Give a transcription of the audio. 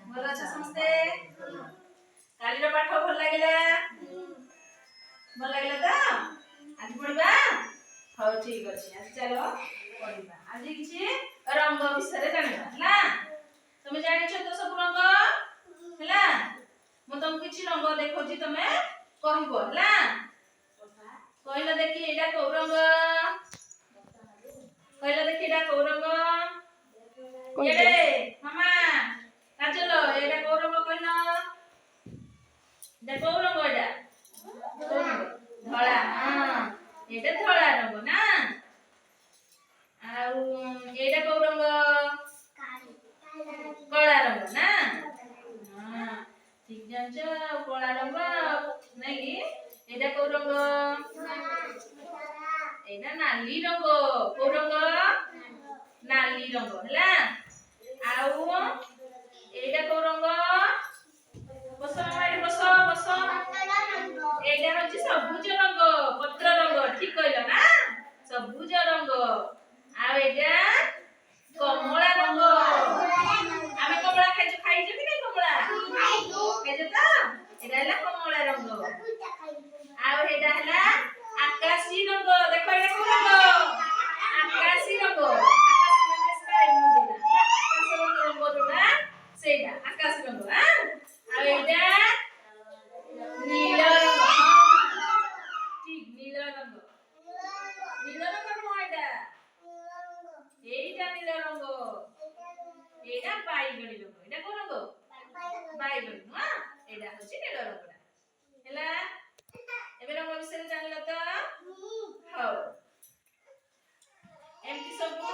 ଭଲ ଅଛ ସମସ୍ତେ? କାଲିର ପାଠ ଭଲ ଲାଗିଲା? ଭଲ ଲାଗିଲା ତ? ଆଜି ପଢିବା? ହଉ ଠିକ ଅଛି। ଆଜି ଚାଲ ପଢିବା। ଆଜି କିଛି ରଙ୍ଗ ବିଷୟରେ ଜାଣିବା ହେଲା। ତମେ ଜାଣିଛ ତ ସବୁ ରଙ୍ଗ ହେଲା? ମୁଁ ତମକୁ କିଛି ରଙ୍ଗ ଦେଖଉଛି, ତମେ କହିବ ହେଲା। କହିଲ ଦେଖି ଏଇଟା କୋଉ ରଙ୍ଗ? କହିଲ ଦେଖି ଏଇଟା କୋଉ ରଙ୍ଗ? ଏଡେ ମାମା କାଜଲ ଏଇଟା କୋଉ ରଙ୍ଗ କହିଲ? ଏଇଟା କୋଉ ରଙ୍ଗ? ଏଇଟା ଧଳା। ହଁ ଏଇଟା ଧଳା ରଙ୍ଗ ନା। ଆଉ ଏଇଟା କୋଉ ରଙ୍ଗ? କଳା ରଙ୍ଗ ନା। ହଁ ଠିକ ଜାଣିଛ। କଳା ରଙ୍ଗ ନାଇଁ କି? ଏଇଟା କୋଉ ରଙ୍ଗ? ଏଇଟା ନାଲି ରଙ୍ଗ। କୋଉ ରଙ୍ଗ? ନାଲି ରଙ୍ଗ ହେଲା। ଆଉ ଏଇଟା କୋଉ ରଙ୍ଗ? ବସ ମାମା ଏଠି ବସ ବସ। ଏଇଟା ହଉଛି ସବୁଜ ରଙ୍ଗ, ପତ୍ର ରଙ୍ଗ। ଠିକ କହିଲ ନା? ସବୁଜ ରଙ୍ଗ। ଆଉ ଏଇଟା କମଳା ରଙ୍ଗ। ଆମେ କମଳା ଖାଇଛୁ, ଖାଇଛୁ କି ନାଇଁ କମଳା? ଖାଇଛୁ ତ? ଏଇଟା ହେଲା କମଳା ରଙ୍ଗ। ଆଉ ଏଇଟା ହେଲା ଆକାଶୀ ରଙ୍ଗ। ଦେଖ ଏଇଟା କୋଉ ରଙ୍ଗ? ଆକାଶୀ ରଙ୍ଗ। ଆକାଶୀ ମାନେ ସ୍କାଏ ବ୍ଲୁ ଯୋଉଟା, ଆକାଶ ରଙ୍ଗ ଯୋଉଟା ସେଇଟା ଆକାଶୀ ରଙ୍ଗ। ଆଉ ଏଇଟା ନୀଳ ରଙ୍ଗ। ଠିକ ନୀଳ ରଙ୍ଗ। ନୀଳ ରଙ୍ଗ ନୁହଁ ଏଇଟା। ଏଇଟା ନୀଳ ରଙ୍ଗ। ଏଇଟା ବାଇଗଣୀ ରଙ୍ଗ। ଏଇଟା କୋଉ ରଙ୍ଗ? ବାଇଗଣୀ ନୁହଁ, ଏଇଟା ହଉଛି ନୀଳ ରଙ୍ଗଟା ହେଲା। ଏବେ ରଙ୍ଗ ବିଷୟରେ ଜାଣିଲ ତ? ହଉ ଏମିତି ସବୁ